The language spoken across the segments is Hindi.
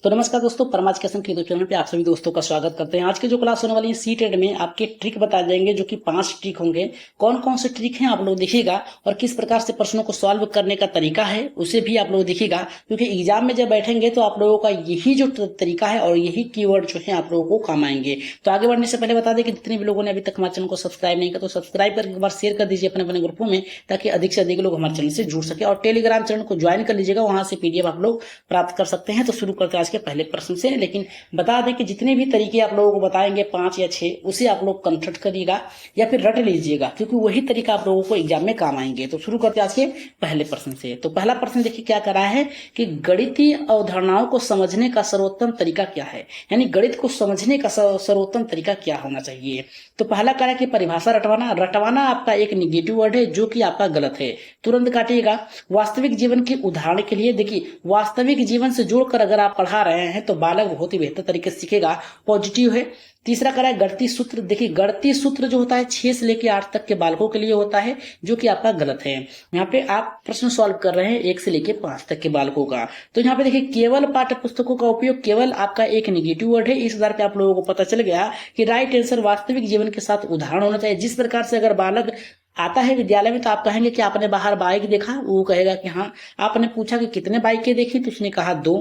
तो नमस्कार दोस्तों, परमाज के यूट्यूब चैनल पे आप सभी दोस्तों का स्वागत करते हैं। आज की जो क्लास होने वाली है सीटेट में आपके ट्रिक बताए जाएंगे, जो कि 5 ट्रिक होंगे। कौन कौन से ट्रिक हैं आप लोग देखिएगा, और किस प्रकार से प्रश्नों को सॉल्व करने का तरीका है उसे भी आप लोग देखिएगा, क्योंकि एग्जाम में जब बैठेंगे तो आप लोगों का यही जो तरीका है और यही कीवर्ड जो है आप लोगों को काम आएंगे। तो आगे बढ़ने से पहले बता दें कि जितने भी लोगों ने अभी तक हमारे चैनल को सब्सक्राइब नहीं किया तो सब्सक्राइब करके एक बार शेयर कर दीजिए अपने अपने ग्रुपों में, ताकि अधिक से अधिक लोग हमारे चैनल से जुड़ सके। और टेलीग्राम चैनल को ज्वाइन कर लीजिएगा, वहां से पीडीएफ आप लोग प्राप्त कर सकते हैं। तो शुरू करते हैं आज के पहले प्रश्न से। लेकिन बता दें कि जितने भी तरीके आप लोगों को बताएंगे 5 या 6, उसे आप लोग कंसल्ट करिएगा या फिर रट लीजिएगा, क्योंकि वही तरीका आप लोगों को एग्जाम में काम आएंगे। तो शुरू करते हैं आज के पहले प्रश्न से। तो पहला प्रश्न देखिए क्या करा है कि गणितीय अवधारणाओं को समझने का सर्वोत्तम तरीका क्या है, यानी गणित को समझने का सर्वोत्तम तरीका क्या होना चाहिए। तो पहला करा कि परिभाषा रटवाना। रटवाना आपका एक निगेटिव वर्ड है जो कि आपका गलत है, तुरंत काटिएगा। वास्तविक जीवन के उदाहरण के लिए देखिए, वास्तविक जीवन से जोड़कर अगर आप पढ़ा रहे हैं तो बालक बहुत ही बेहतर तरीके से सीखेगा, पॉजिटिव है। तीसरा करा है गणितीय सूत्र। देखिए गणितीय सूत्र जो होता है 6 से लेकर 8 तक के बालकों के लिए होता है, जो कि आपका गलत है। यहाँ पे आप प्रश्न सॉल्व कर रहे हैं 1 से लेकर 5 तक के बालकों का। तो यहाँ पे देखिए केवल पाठ्य पुस्तकों का उपयोग, केवल आपका एक निगेटिव वर्ड है। इस आधार पे आप लोगों को पता चल गया कि राइट आंसर वास्तविक जीवन के साथ उदाहरण होना चाहिए। जिस प्रकार से अगर बालक आता है विद्यालय में तो आप कहेंगे कि आपने बाहर बाइक देखा, वो कहेगा कि हाँ। आपने पूछा कि कितने बाइकें देखी, तो उसने कहा 2,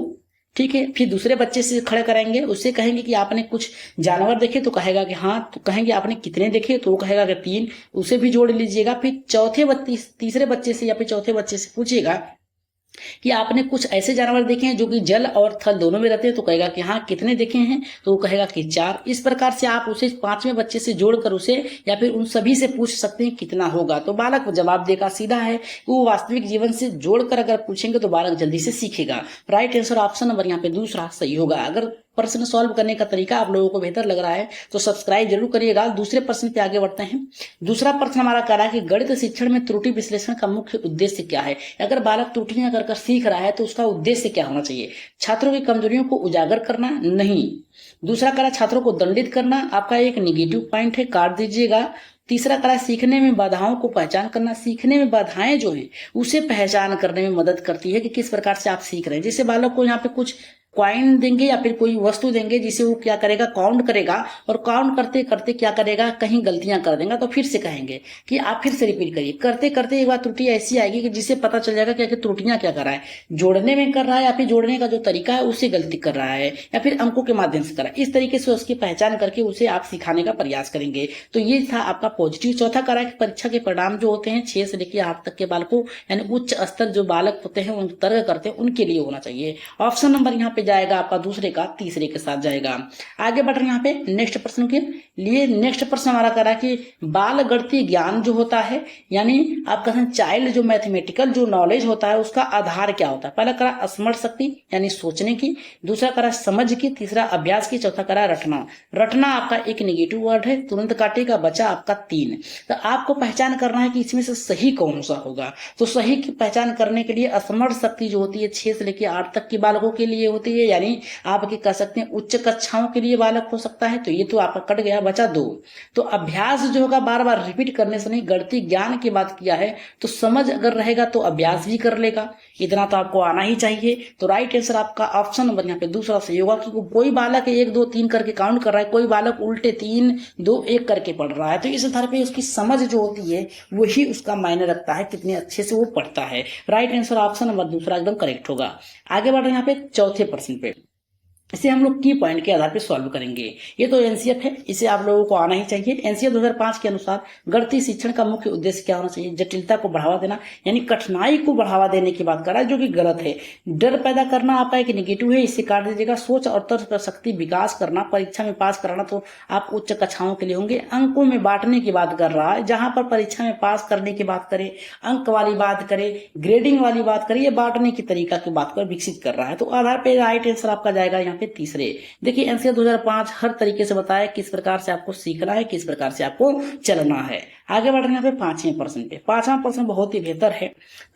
ठीक है। फिर दूसरे बच्चे से खड़े कराएंगे, उससे कहेंगे कि आपने कुछ जानवर देखे, तो कहेगा कि हाँ। तो कहेंगे आपने कितने देखे, तो वो कहेगा कि 3, उसे भी जोड़ लीजिएगा। फिर तीसरे बच्चे से या फिर चौथे बच्चे से पूछिएगा कि आपने कुछ ऐसे जानवर देखे हैं जो कि जल और थल दोनों में रहते हैं, तो कहेगा कि हाँ। कितने देखे हैं, तो वो कहेगा कि 4। इस प्रकार से आप उसे 5वें बच्चे से जोड़कर उसे या फिर उन सभी से पूछ सकते हैं कितना होगा। तो बालक जवाब देगा सीधा है। वो वास्तविक जीवन से जोड़कर अगर पूछेंगे तो बालक जल्दी से सीखेगा। राइट आंसर ऑप्शन नंबर यहाँ पे दूसरा सही होगा। अगर प्रश्न सॉल्व करने का तरीका आप लोगों को बेहतर लग रहा है तो सब्सक्राइब जरूर करिएगा। दूसरे प्रश्न पे आगे बढ़ते हैं। दूसरा प्रश्न हमारा कह रहा है कि गणित शिक्षण में त्रुटि विश्लेषण का मुख्य उद्देश्य क्या है। अगर बालक त्रुटियां कर सीख रहा है तो उसका उद्देश्य क्या होना चाहिए। छात्रों की कमजोरियों को उजागर करना, नहीं। दूसरा कह रहा है छात्रों को दंडित करना, आपका एक निगेटिव पॉइंट है, काट दीजिएगा। तीसरा करा सीखने में बाधाओं को पहचान करना। सीखने में बाधाएं जो हैं उसे पहचान करने में मदद करती है कि किस प्रकार से आप सीख रहे हैं। जैसे बालक को यहाँ पे कुछ क्वाइन देंगे या फिर कोई वस्तु देंगे जिसे वो क्या करेगा, काउंट करेगा, और काउंट करते करते क्या करेगा, कहीं गलतियां कर देगा, तो फिर से कहेंगे कि आप फिर से रिपीट करिए। करते करते एक बार त्रुटि ऐसी आएगी कि जिससे पता चल जाएगा कि त्रुटियां क्या कर रहा है, जोड़ने में कर रहा है या फिर जोड़ने का जो तरीका है उससे गलती कर रहा है, या फिर अंकों के माध्यम से कर रहा है। इस तरीके से उसकी पहचान करके उसे आप सिखाने का प्रयास करेंगे। तो ये था आपका पॉजिटिव। चौथा करा कि परीक्षा के परिणाम जो होते हैं 6 से लेकर 8 तक के बालकों, यानी उच्च स्तर जो बालक होते हैं उन तर्क करते हैं, उनके लिए होना चाहिए। ऑप्शन नंबर यहाँ पे जाएगा आपका दूसरे का तीसरे के साथ जाएगा। आगे बढ़ रहे हैं यहाँ पे नेक्स्ट प्रश्न के लिए। नेक्स्ट प्रश्न हमारा कह रहा है कि बाल गणितीय ज्ञान जो होता है, यानी आपका चाइल्ड जो मैथमेटिकल जो नॉलेज होता है उसका आधार क्या होता है। पहला करा स्मरण शक्ति यानी सोचने की, दूसरा करा समझ की, तीसरा अभ्यास की, चौथा करा रटना। रटना आपका एक निगेटिव वर्ड है, तुरंत काटेगा, बचा आपका 3। तो आपको पहचान करना है कि इसमें से सही कौन सा होगा। तो सही की पहचान करने के लिए स्मरण शक्ति जो होती है 6 से लेकर 8 तक के बालकों के लिए होती है, यानी आपके कह सकते हैं उच्च कक्षाओं के लिए बालक हो सकता है। तो ये तो आपका कट गया, बचा 2। तो अभ्यास जो होगा बार बार रिपीट करने से नहीं, गणितीय ज्ञान की बात किया है तो समझ अगर रहेगा तो अभ्यास भी कर लेगा, इतना तो आपको आना ही चाहिए। तो राइट आंसर आपका ऑप्शन नंबर यहाँ पे दूसरा सही होगा, क्योंकि कोई बालक 1 2 3 करके काउंट कर रहा है, कोई बालक उल्टे 3 2 1 करके पढ़ रहा है। तो इस आधार पे उसकी समझ जो होती है वही उसका मायने रखता है, कितने अच्छे से वो पढ़ता है। राइट आंसर ऑप्शन नंबर दूसरा एकदम करेक्ट होगा। आगे बढ़ रहे हैं यहाँ पे चौथे प्रश्न पे। इसे हम लोग की पॉइंट के आधार पर सॉल्व करेंगे। ये तो एनसीएफ है, इसे आप लोगों को आना ही चाहिए। एनसीएफ 2005 के अनुसार गणितीय शिक्षण का मुख्य उद्देश्य क्या होना चाहिए। जटिलता को बढ़ावा देना, यानी कठिनाई को बढ़ावा देने की बात कर रहा है, जो कि गलत है। डर पैदा करना आपका एक निगेटिव है, इसे काट दीजिएगा। सोच और तर्क शक्ति विकास करना, परीक्षा में पास कराना, तो आप उच्च कक्षाओं के लिए होंगे। अंकों में बांटने की बात कर रहा है, जहां पर परीक्षा में पास करने की बात करे, अंक वाली बात करे, ग्रेडिंग वाली बात करे, ये बांटने की तरीका की बात कर विकसित कर रहा है। तो आधार पर राइट आंसर आपका जाएगा यहाँ पे पे तीसरे। देखिए एनसीआर 2005 हर तरीके से बताया किस प्रकार से आपको सीखना है, किस प्रकार से आपको चलना है। आगे बढ़ रहे हैं यहाँ पे 5वें प्रश्न पे। 5वां प्रश्न बहुत ही बेहतर है।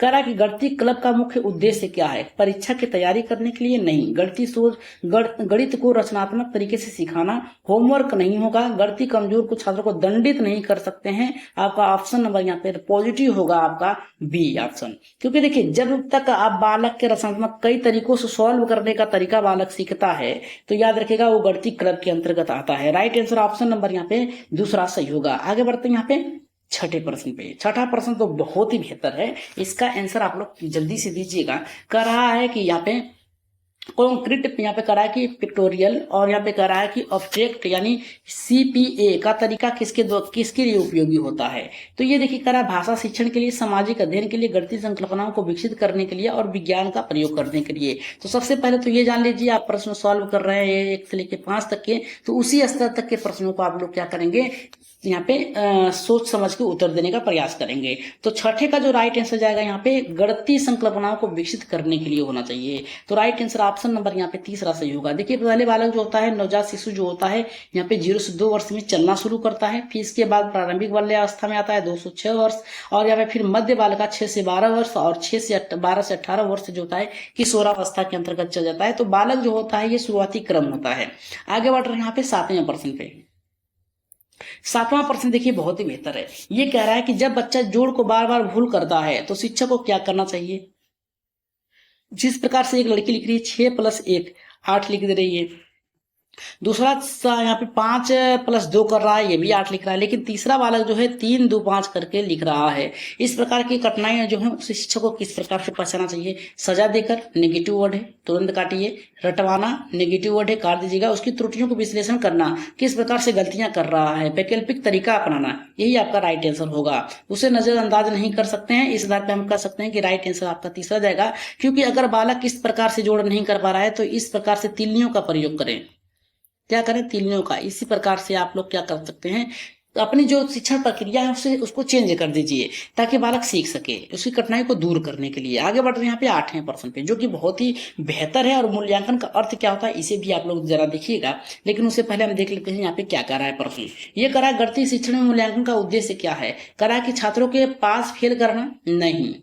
कह रहा है कि गणितीय क्लब का मुख्य उद्देश्य क्या है? परीक्षा की तैयारी करने के लिए नहीं, गणितीय सोच गणित को रचनात्मक तरीके से सिखाना, होमवर्क नहीं होगा, गणितीय कमजोर कुछ छात्रों को दंडित नहीं कर सकते हैं। आपका ऑप्शन नंबर यहाँ पे पॉजिटिव होगा, आपका बी ऑप्शन। क्योंकि देखिए जब तक आप बालक के रचनात्मक कई तरीकों से सॉल्व करने का तरीका बालक सीखता है तो याद रखेगा वो गणितीय क्लब के अंतर्गत आता है। राइट आंसर ऑप्शन नंबर यहाँ पे दूसरा सही होगा। आगे बढ़ते हैं यहाँ पे छठे प्रश्न पे। छठा प्रश्न तो बहुत ही बेहतर है, इसका आंसर आप लोग जल्दी से दीजिएगा। कह रहा है कि यहाँ पे कॉन्क्रीट, यहाँ पे कह रहा है कि पिक्टोरियल, और यहाँ पे कह रहा है कि ऑब्जेक्ट यानी सीपीए का तरीका किसके लिए उपयोगी होता है? तो ये देखिए कह रहा है भाषा शिक्षण के लिए, सामाजिक अध्ययन के लिए, गणितीय संकल्पनाओं को विकसित करने के लिए और विज्ञान का प्रयोग करने के लिए। तो सबसे पहले तो ये जान लीजिए, आप प्रश्न सॉल्व कर रहे हैं 1 से लेकर 5 तक के, तो उसी स्तर तक के प्रश्नों को आप लोग क्या करेंगे यहाँ पे सोच समझ के उत्तर देने का प्रयास करेंगे। तो छठे का जो राइट आंसर जाएगा यहाँ पे गणितीय संकल्पनाओं को विकसित करने के लिए होना चाहिए। तो राइट आंसर ऑप्शन नंबर यहाँ पे तीसरा सही होगा। देखिए पहले बालक जो होता है, नवजात शिशु जो होता है यहाँ पे 0 से 2 वर्ष में चलना शुरू करता है, फिर इसके बाद प्रारंभिक बाल्यावस्था में आता है 2 से 6 वर्ष, और यहाँ पे फिर मध्य बालक 6 से 12 वर्ष, और 6 से 12 से 18 वर्ष जो होता है किशोरावस्था के अंतर्गत चल जाता है। तो बालक जो होता है ये शुरुआती क्रम होता है। आगे बढ़ रहे हैं यहाँ पे 7वें प्रश्न पे। 7वां प्रश्न देखिए बहुत ही बेहतर है। ये कह रहा है कि जब बच्चा जोड़ को बार बार भूल करता है तो शिक्षक को क्या करना चाहिए? जिस प्रकार से एक लड़की लिख रही है 6 + 1 8 लिख दे रही है, दूसरा यहाँ पे 5 + 2 कर रहा है, ये भी 8 लिख रहा है, लेकिन तीसरा बालक जो है 3 2 5 करके लिख रहा है। इस प्रकार की कठिनाइयां जो है उसे शिक्षक को किस प्रकार से पहचानना चाहिए? सजा देकर, नेगेटिव वर्ड है तुरंत काटिए, रटवाना नेगेटिव वर्ड है काट दीजिएगा, उसकी त्रुटियों को विश्लेषण करना, किस प्रकार से गलतियां कर रहा है, वैकल्पिक तरीका अपनाना, यही आपका राइट आंसर होगा। उसे नजरअंदाज नहीं कर सकते हैं। इस आधार पर हम कह सकते हैं कि राइट आंसर आपका तीसरा जाएगा। क्योंकि अगर बालक किस प्रकार से जोड़ नहीं कर पा रहा है तो इस प्रकार से तिल्लियों का प्रयोग करें। क्या करें? तिल्लियों का। इसी प्रकार से आप लोग क्या कर सकते हैं, तो अपनी जो शिक्षण प्रक्रिया है उसको चेंज कर दीजिए ताकि बालक सीख सके, उसकी कठिनाई को दूर करने के लिए। आगे बढ़ रहे हैं यहाँ पे 8वें प्रश्न पे, जो कि बहुत ही बेहतर है। और मूल्यांकन का अर्थ क्या होता है इसे भी आप लोग जरा देखिएगा, लेकिन उससे पहले हम देख लेते हैं यहाँ पे क्या कर रहा है प्रश्न। ये कह रहा है गणितीय शिक्षण में मूल्यांकन का उद्देश्य क्या है? कह रहा है कि छात्रों के पास फेल करना नहीं,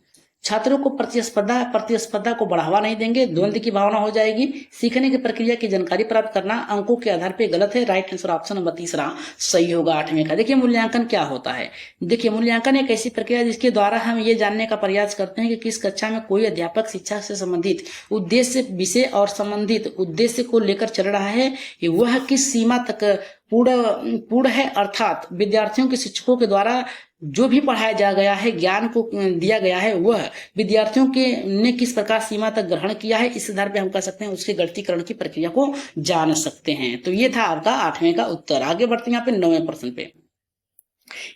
छात्रों को प्रतिस्पर्धा को बढ़ावा नहीं देंगे, द्वंद्व की भावना हो जाएगी, सीखने की प्रक्रिया की जानकारी प्राप्त करना अंकों के आधार पे गलत है। राइट आंसर ऑप्शन नंबर तीसरा सही होगा 8वें का। देखिए मूल्यांकन क्या होता है? देखिए मूल्यांकन एक ऐसी प्रक्रिया जिसके द्वारा हम ये जानने का प्रयास करते हैं कि किस कक्षा में कोई अध्यापक शिक्षा से संबंधित उद्देश्य, विषय और संबंधित उद्देश्य को लेकर चल रहा है, वह किस सीमा तक पूर्ण है, अर्थात विद्यार्थियों के शिक्षकों के द्वारा जो भी पढ़ाया जा गया है, ज्ञान को दिया गया है, वह विद्यार्थियों के ने किस प्रकार सीमा तक ग्रहण किया है, इस आधार पे हम कह सकते हैं उसके गणितीकरण की प्रक्रिया को जान सकते हैं। तो ये था आपका 8वें का उत्तर। आगे बढ़ते हैं यहाँ पे 9वें प्रश्न पे।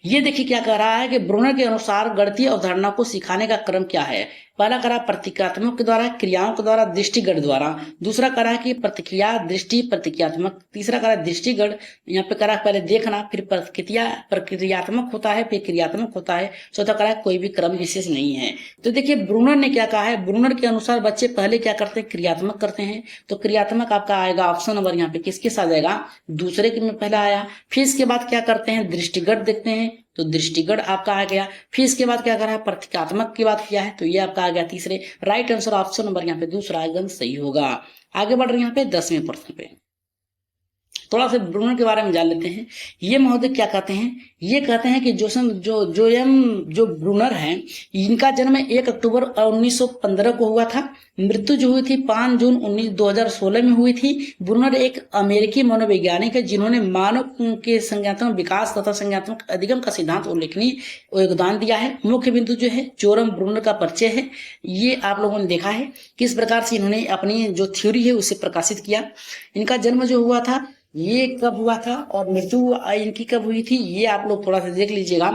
ये देखिए क्या कह रहा है कि ब्रूनर के अनुसार गणितीय अवधारणा को सिखाने का क्रम क्या है? पहला कह रहा है प्रतीकात्मक के द्वारा, क्रियाओं के द्वारा, दृष्टिगत द्वारा। दूसरा कह रहा है कि प्रतिक्रिया, दृष्टि, प्रतीकात्मक। तीसरा कह रहा है दृष्टिगत। यहाँ पे कह रहा है पहले देखना, फिर प्रक्रियात्मक होता है, फिर क्रियात्मक होता है। चौथा कह रहा है कोई भी क्रम विशेष नहीं है। तो देखिए ब्रूनर ने क्या कहा है, ब्रूनर के अनुसार बच्चे पहले क्या करते हैं? क्रियात्मक करते हैं। तो क्रियात्मक आपका आएगा ऑप्शन नंबर यहाँ पे किसके साथ जाएगा? दूसरे के में पहला आया। फिर इसके बाद क्या करते हैं? दृष्टिगत देखते हैं, तो दृष्टिगत आपका आ गया। फिर इसके बाद क्या करा है? प्रतीकात्मक की बात किया है, तो ये आपका आ गया तीसरे। राइट आंसर ऑप्शन नंबर यहाँ पे दूसरा एकदम सही होगा। आगे बढ़ रहे हैं यहाँ पे 10वें प्रश्न पे। थोड़ा सा ब्रूनर के बारे में जान लेते हैं। ये महोदय क्या कहते हैं? ये कहते हैं कि जो ब्रूनर हैं, इनका जन्म 1 अक्टूबर 1915 को हुआ था। मृत्यु जो हुई थी 5 जून 2016 में हुई थी। ब्रूनर एक अमेरिकी मनोवैज्ञानिक है जिन्होंने मानव के संज्ञानात्मक विकास तथा संज्ञानात्मक अधिगम का सिद्धांत उल्लेखनीय योगदान दिया है। मुख्य बिंदु जो है जोरम ब्रूनर का परिचय है। ये आप लोगों ने देखा है किस प्रकार से इन्होंने अपनी जो थ्योरी है उसे प्रकाशित किया। इनका जन्म जो हुआ था ये कब हुआ था और मृत्यु इनकी कब हुई थी, ये आप लोग थोड़ा सा देख लीजिएगा।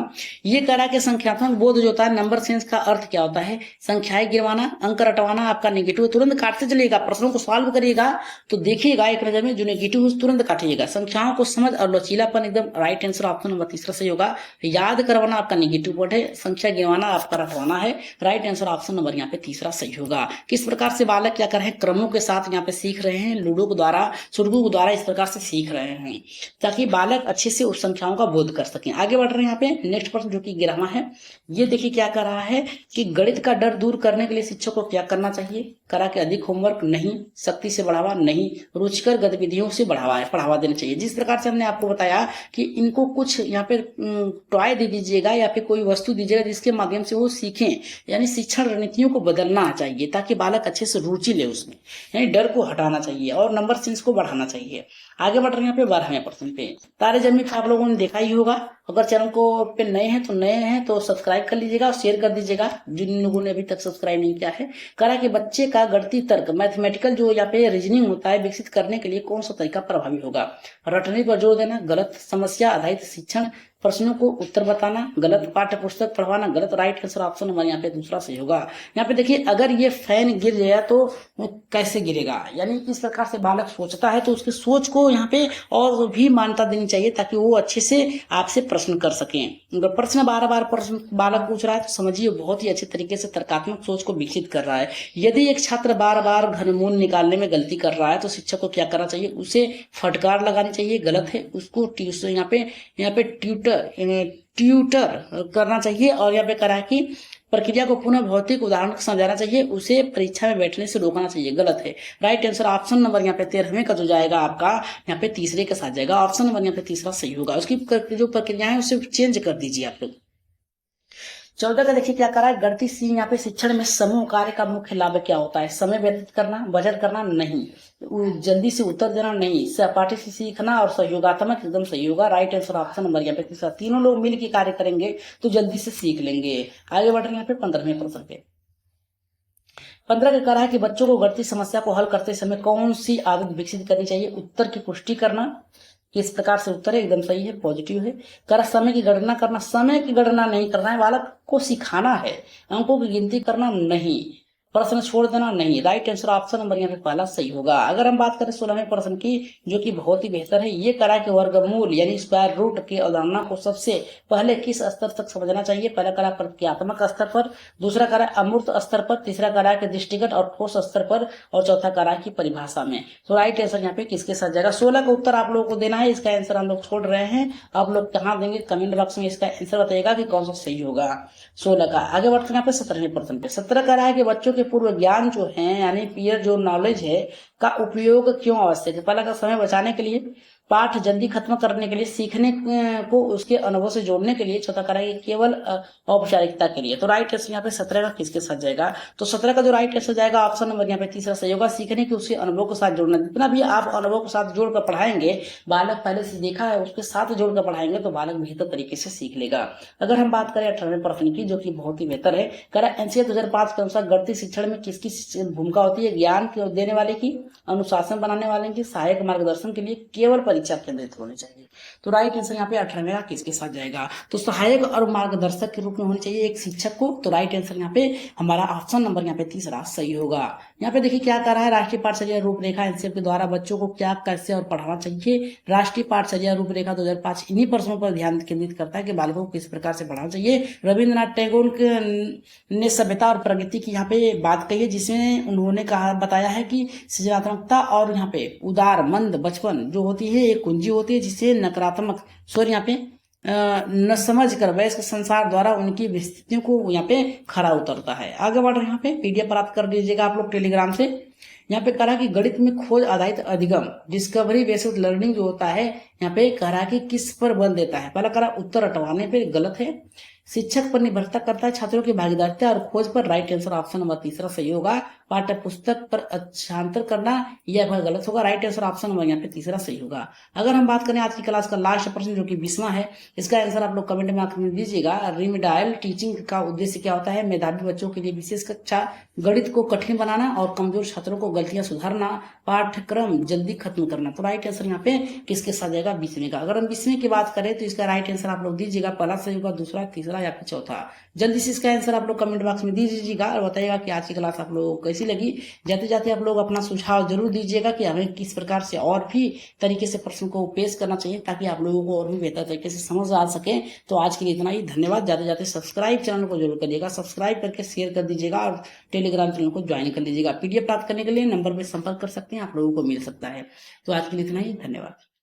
ये करा के संख्यात्मक बोध जो होता है, नंबर सेंस का अर्थ क्या होता है, संख्याएं गिरवाना, अंक रटवाना, आपका नेगेटिव तुरंत काटते चलिएगा, प्रश्नों को सॉल्व करिएगा तो देखिएगा एक नजर में जो नेगेटिव हो तुरंत काटिएगा। संख्याओं को समझ और लचीलापन, एकदम राइट आंसर ऑप्शन नंबर तीसरा सही होगा। याद करवाना आपका नेगेटिव वर्ड है, संख्या गिरवाना आपका रटवाना है, राइट आंसर ऑप्शन नंबर यहाँ पे तीसरा सही होगा। किस प्रकार से बालक क्या कर रहे हैं, क्रमों के साथ यहाँ पे सीख रहे हैं, लूडो के द्वारा, सुडोकू के द्वारा इस प्रकार से सीख रहे हैं ताकि बालक अच्छे से उस संख्याओं का बोध कर सकें। आगे बढ़ रहे हैं यहाँ पे नेक्स्ट प्रश्न जो कि 11वां है। ये देखिए क्या कर रहा है कि गणित का डर दूर करने के लिए शिक्षक को क्या करना चाहिए, करा के अधिक होमवर्क नहीं, सख्ती से बढ़ावा नहीं, रुचिकर गतिविधियों से बढ़ावा देना चाहिए। जिस प्रकार से हमने आपको बताया कि इनको कुछ यहाँ पे टॉय दे दीजिएगा या फिर कोई वस्तु दीजिएगा जिसके माध्यम से वो सीखें, यानी शिक्षण रणनीतियों को बदलना चाहिए ताकि बालक अच्छे से रुचि ले उसमें, यानी डर को हटाना चाहिए और नंबर सेंस को बढ़ाना चाहिए। आगे बढ़ रहे हैं यहाँ पे 12वें प्रश्न पे। तारे जमीन आप लोगों ने देखा ही होगा, अगर चैनल को पे नए हैं तो सब्सक्राइब कर लीजिएगा और शेयर कर दीजिएगा जिन लोगों ने अभी तक सब्सक्राइब नहीं किया है। करा कि बच्चे का गणितीय तर्क, मैथमेटिकल जो यहाँ पे रीजनिंग होता है, विकसित करने के लिए कौन सा तरीका प्रभावी होगा, रटने पर जोर देना, गलत समस्या आधारित शिक्षण, प्रश्नों को उत्तर बताना, गलत पाठ्य पुस्तक पढ़वाना, गलत, राइट आंसर ऑप्शन हमारे यहाँ पे दूसरा सही होगा। यहाँ पे देखिए अगर ये फैन गिर गया तो कैसे गिरेगा, यानी किस प्रकार से बालक सोचता है तो उसकी सोच को यहाँ पे और भी मान्यता देनी चाहिए ताकि वो अच्छे से आपसे प्रश्न कर सकें। अगर प्रश्न बार प्रश्न बालक पूछ रहा है तो समझिए बहुत ही अच्छे तरीके से तर्कात्मक सोच को विकसित कर रहा है। यदि एक छात्र बार घनमूल निकालने में गलती कर रहा है तो शिक्षक को क्या करना चाहिए, उसे फटकार लगानी चाहिए, गलत है, उसको यहाँ पे ट्यूटर करना चाहिए और यहाँ पे करा कि प्रक्रिया को पुनः भौतिक उदाहरण समझाना चाहिए, उसे परीक्षा में बैठने से रोकना चाहिए, गलत है। राइट आंसर ऑप्शन नंबर यहाँ पे 13वें का जो जाएगा आपका यहाँ पे तीसरे के साथ जाएगा, ऑप्शन नंबर यहाँ पे तीसरा सही होगा। उसकी जो प्रक्रिया है उसे चेंज कर दीजिए आप लोग। 14 का देखिए क्या करा है, गणितीय सी यहाँ पे शिक्षण में समूह कार्य का मुख्य लाभ क्या होता है, समय व्यतीत करना, बजट करना नहीं, जल्दी से उत्तर देना नहीं, सहपाठी से सीखना और सहयोगात्मक एकदम सही होगा। राइट आंसर ऑप्शन नंबर यहाँ पे तीसरा, तीनों लोग मिल के कार्य करेंगे तो जल्दी से सीख लेंगे। आगे बढ़ रहे हैं यहाँ पे 15वें प्रश्न पे। 15 का करा है कि बच्चों को गणितीय समस्या को हल करते समय कौन सी आदत विकसित करनी चाहिए, उत्तर की पुष्टि करना, किस प्रकार से उत्तर है, एकदम सही है, पॉजिटिव है। कर समय की गणना करना, समय की गणना नहीं करना है, बालक को सिखाना है, अंकों की गिनती करना नहीं, प्रश्न छोड़ देना नहीं। राइट आंसर ऑप्शन नंबर यहाँ पे पहला सही होगा। अगर हम बात करें 16वें प्रश्न की जो कि बहुत ही बेहतर है, ये करा कि वर्गमूल यानी स्क्वायर रूट की अवधारणा को सबसे पहले किस स्तर तक समझना चाहिए, पहला करा प्रक्रियात्मक स्तर पर, दूसरा करा अमूर्त स्तर पर, तीसरा करा के दृष्टिगत और ठोस स्तर पर और चौथा करा की परिभाषा में। तो राइट आंसर यहाँ पे किसके साथ जाएगा, 16 का उत्तर आप लोगों को देना है, इसका आंसर हम लोग छोड़ रहे हैं, आप लोग कहाँ देंगे कमेंट बॉक्स में इसका आंसर बताइएगा कि कौन सा सही होगा 16 का। आगे बढ़ते हैं यहाँ पे 17वें प्रश्न पे। 17 करा है कि बच्चों के पूर्व ज्ञान जो है यानी पीयर जो नॉलेज है का उपयोग क्यों आवश्यक है, पहला का समय बचाने के लिए, पाठ जल्दी खत्म करने के लिए, सीखने को उसके अनुभव से जोड़ने के लिए, चौथा कराएंगे केवल औपचारिकता के लिए। तो राइट आंसर यहाँ पे 17 का किसके साथ जाएगा, तो 17 का जो राइट आंसर जाएगा ऑप्शन नंबर यहाँ पे तीसरा सही होगा, सीखने के उसके अनुभव के साथ जोड़ना। जितना भी आप अनुभव के साथ जोड़कर पढ़ाएंगे, बालक पहले से देखा है उसके साथ जोड़कर पढ़ाएंगे तो बालक बेहतर तरीके से सीख लेगा। अगर हम बात करें 18वें प्रश्न की जो कि बहुत ही बेहतर है, करा एनसीए 2005 के अनुसार गणितीय शिक्षण में किसकी भूमिका होती है, ज्ञान देने वाले की, अनुशासन बनाने वाले की, सहायक मार्गदर्शन के लिए, केवल परीक्षा केंद्रित होने चाहिए। तो राइट आंसर यहाँ पे 18वें किसके साथ जाएगा, तो सहायक और मार्गदर्शक के रूप में होनी चाहिए एक शिक्षक को। तो राइट आंसर यहाँ पे हमारा ऑप्शन नंबर यहाँ पे तीसरा सही होगा। यहाँ पे देखिए क्या कर रहा है, राष्ट्रीय पाठचर्या रूपरेखा एनसीएफ के द्वारा बच्चों को क्या, कैसे और पढ़ाना चाहिए। राष्ट्रीय पाठचर्या रूपरेखा 2005 इन्हीं प्रश्नों पर ध्यान केंद्रित करता है कि बालकों को किस प्रकार से पढ़ाना चाहिए। रविंद्रनाथ टैगोर ने सभ्यता और प्रगति की यहाँ पे बात कही है, जिसमें उन्होंने कहा बताया है कि सृजनात्मकता और यहाँ पे उदार मंद बचपन जो होती है एक कुंजी होती है जिसे नकारात्मक स्वर यहाँ पे न समझ कर वयस्क संसार द्वारा उनकी विस्तृतियों को यहाँ पे खरा उतरता है। आगे बढ़ रहे यहाँ पे पीडीएफ प्राप्त कर लीजिएगा आप लोग टेलीग्राम से। यहाँ पे करा कि गणित में खोज आधारित अधिगम डिस्कवरी बेस्ड लर्निंग जो होता है यहाँ पे करा कि किस पर बल देता है, पहला करा उत्तर हटवाने पे, गलत है। शिक्षक पर निर्भरता करता है छात्रों की भागीदारिता और खोज पर। राइट आंसर ऑप्शन नंबर तीसरा सही होगा। पाठ्य पुस्तक पर अच्छांतर करना यह गलत होगा। राइट आंसर ऑप्शन नंबर यहाँ पे तीसरा सही होगा। अगर हम बात करें आज की क्लास का लास्ट प्रश्न जो कि 20वां है, इसका आंसर आप लोग कमेंट में दीजिएगा। रिमेडाइल टीचिंग का उद्देश्य क्या होता है? मेधावी बच्चों के लिए विशेष कक्षा, गणित को कठिन बनाना और कमजोर छात्रों को गलतियां सुधारना, पाठ्यक्रम जल्दी खत्म करना। तो राइट आंसर यहाँ पे किसके साथ जाएगा? 20वें का। अगर हम 20वें की बात करें तो इसका राइट आंसर आप लोग दीजिएगा। पहला सही होगा, दूसरा, तीसरा या फिर चौथा। जल्दी से इसका आंसर आप लोग कमेंट बॉक्स में दीजिएगा और बताइएगा कि आज की क्लास आप लोगों को कैसी लगी। जाते जाते आप लोग अपना सुझाव जरूर दीजिएगा कि हमें किस प्रकार से और भी तरीके से प्रश्न को पेश करना चाहिए ताकि आप लोगों को और भी बेहतर तरीके से समझ आ सके। तो आज के लिए इतना ही, धन्यवाद। जाते जाते सब्सक्राइब चैनल को जरूर करिएगा, सब्सक्राइब करके शेयर कर दीजिएगा और टेलीग्राम चैनल को ज्वाइन कर लीजिएगा। पीडीएफ प्राप्त करने के लिए नंबर पर संपर्क कर सकते हैं, आप लोगों को मिल सकता है। तो आज के लिए इतना ही, धन्यवाद।